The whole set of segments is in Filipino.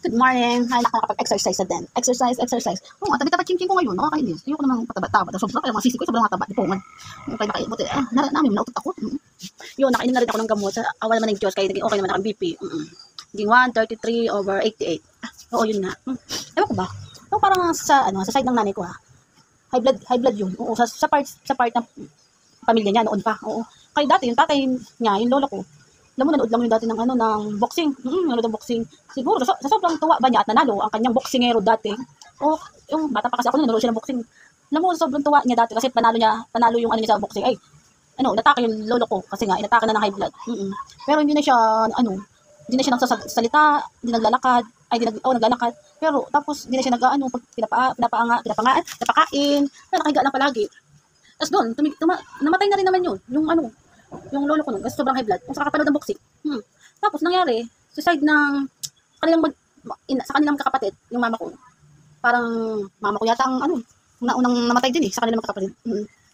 Good morning. Ay, nakakapag-exercise na din. Exercise. Oo, tabi-tabi ching-ching ko ngayon. Nakakainis. Ayoko namang pataba-taba. Sobrang kaya mga sisi ko, sobrang mataba. Di po man. Okay, buti. Namin, nautot ako. Yun, nakainom na rin ako ng gamot. Sa awal naman ng Diyos, kaya naging okay naman ako ang BP. Naging 133/88. Oo, yun nga. Ewan ko ba? So, parang sa side ng nanay ko High blood yun. Oo, sa part ng pamilya niya noon pa. Oo. Kaya dati, yung tatay niya, yung lolo ko, nanood lang yun dati ng boxing. Nanood ng boxing. Siguro, sa sobrang tuwa ba niya at nanalo ang kanyang boxingero dati. O, yung bata pa kasi ako, nanood siya ng boxing. Alam mo, sobrang tuwa niya dati kasi panalo yung niya sa boxing. Ay, natake yung lolo ko kasi nga, inatake na ng high blood. Pero hindi na siya, hindi na siya nagsasalita, hindi naglalakad, naglalakad. Pero, tapos, hindi na siya pinapakain, nakahiga lang palagi. Tapos doon, namatay na rin naman yun, yung lolo ko nun, kasi sobrang high blood, kung sa kakapanood ng boxing. Tapos nangyari, sa side ng sa kanilang kakapatid, yung mama ko, parang mama ko yata ang unang namatay din sa kanilang kakapatid.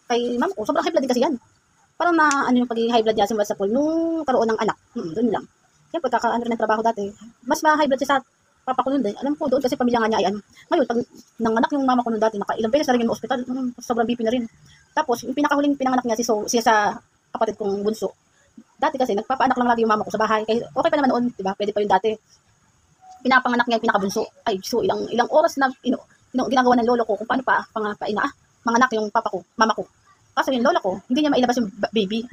Kay mama ko, sobrang high blood din kasi yan. Parang yung pag-high blood niya simula sa pool, nung karoon ng anak, doon lang. Kaya pagkakaano rin ng trabaho dati, mas ma-high blood siya sa papa ko nun din. Alam ko doon kasi pamilya nga niya ay Ngayon, pag nanganak yung mama ko nun dati, nakailang beses na rin yung hospital, sobrang BP na rin. Tapos, yung pinakahuling pinanganak niya siya sa kapatid kong bunso. Dati kasi, nagpapaanak lang lagi yung mama ko sa bahay. Kaya okay pa naman noon, diba? Pwede pa yun dati. Pinapanganak niya yung pinakabunso. Ay, so ilang oras na ginagawa ng lolo ko kung paano manganak yung mama ko. Kaso yung lola ko, hindi niya mailabas yung baby.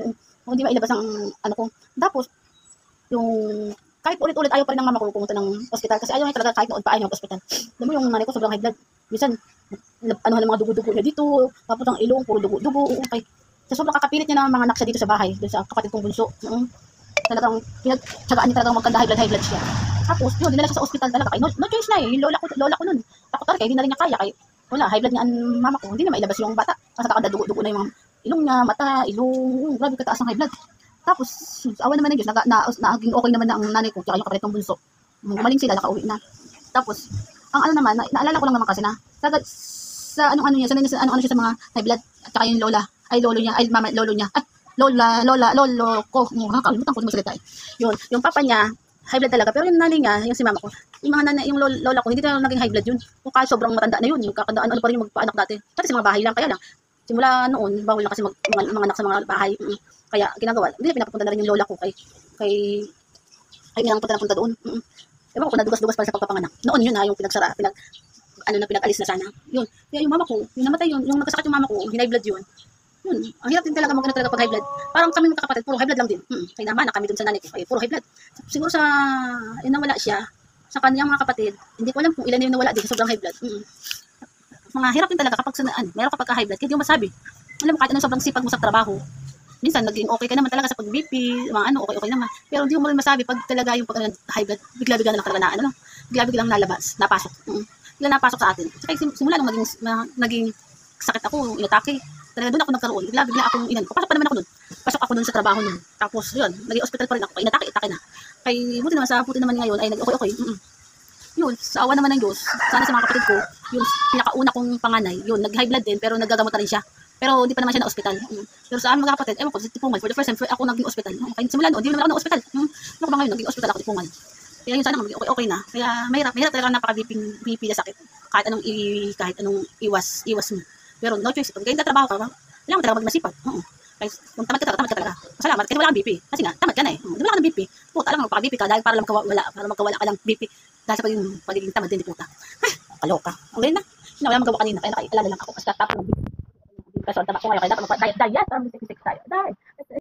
Hindi mailabas ang ko. Tapos, yung kahit ulit-ulit ayaw pa rin ng mama ko pumunta ng ospital kasi ayaw niya talaga kahit noon pa ayaw ng ospital. Alam mo yung nanay ko sobrang high blood. Minsan, ng mga dugo-dugo niya dito, tapos ang ilong, puro dugo-dugo. Okay. So, sobrang kakapilit niya ng mga anak siya dito sa bahay, doon sa kapatid kong bunso. Talagang, pinagtsagaan niya talagang magkanda high blood siya. Tapos, yun, dinala siya sa ospital talaga. No choice na yung lola ko nun. Takot talaga, hindi na rin niya kaya. Wala, high blood niya ang mama ko. Hindi na mailabas yung bata. Kasi dugo-dugo na yung mga ilong niya, mata, ilong. Grabe kataas ng high blood. Tapos, awan naman ng Diyos, naging okay naman na ang nanay ko, tsaka yung kapatid kong bunso. Gumaling sila, nakauwi na. Tapos, ang naman, naalala ko lang naman kasi na, sa siya sa mga high blood, at saka yung lolo ko, nakakalimutan ko yung masalita Yun, yung papa niya, high blood talaga, pero yung nanay niya, yung si mama ko, yung lola ko, hindi talaga naging high blood yun. Kung kahit sobrang matanda na yun, yung kakandaan, pa rin yung magpaanak dati. Dati sa mga bahay lang, kaya lang, simula noon, bawal na kasi mga anak sa mga bahay. Kaya ginagawa, hindi na pinapapunta na rin yung lola ko kay ilang punta doon. Ewan ko, nadugas-dugas pa sa pagpapanganak. Noon yun yung pinag-alis na sana. Yun. Kaya yung mama ko, yung namatay yung nagkasakit yung mama ko, high blood yun. Yun. Ang hirap din talaga talaga pag high blood. Parang kami magkakapatid, puro high blood lang din. Kaya naman, kami dun sa nanay ko, puro high blood. Siguro nawala siya, sa kanyang mga kapatid, hindi ko alam kung ilan yung nawala din sa sobrang high blood. Mga hirap din talaga kapag meron kapag high blood, hindi mo masabi. Alam mo, kahit anong sobrang sipag mo sa trabaho, minsan naging okay ka naman talaga sa pag-BP, okay naman. Pero hindi mo rin masabi pag talaga yung high blood, bigla-bigla na lang talaga bigla-bigla lang napasok. Bigla napasok sa atin. Kaya simula nung naging sakit ako, inatake, talaga doon ako nagkaroon. Bigla-bigla akong papasok pa naman ako doon. Pasok ako doon sa trabaho noon. Tapos yun, naging hospital pa rin ako. Inatake na. Kaya buti naman ngayon ay okay. Yun, sa awa naman ng Diyos, sana sa mga kapatid ko, yung pinakauna kong panganay, yun, nag-high blood din, pero nagagamot na rin siya. Pero hindi pa naman siya na ospital. Pero sa aming mga kapatid, ewan ko, sa Tipungan, for the first time, ako naging ospital. Kaya simula noon, hindi naman ako na ospital. Ano ko ba ngayon, naging ospital ako Tipungan. Kaya yun, sana maging okay na. Kaya mahirap talaga napaka-BP na sakit. Kahit anong iwas mo. Pero no choice, pag trabaho ka, kailangan mo talaga maging masipag. Kaya kung tamad ka talaga. Masalamat, kasi wala kang BP. Kasi nga, tamad ka na Hindi wala ka ng BP. Puta lang, magpaka-BP ka dahil para magkawala ka ng BP. Dahil sa pagiging tamad din, di puta. Kaloka. Ang ganyan na. Wala magawa kanina, kaya nakaialala lang ako. Kasi tapos ng BP. Kasi ang tama ko ngayon, kaya dapat mag-diet, para mag-66 tayo. Dahil,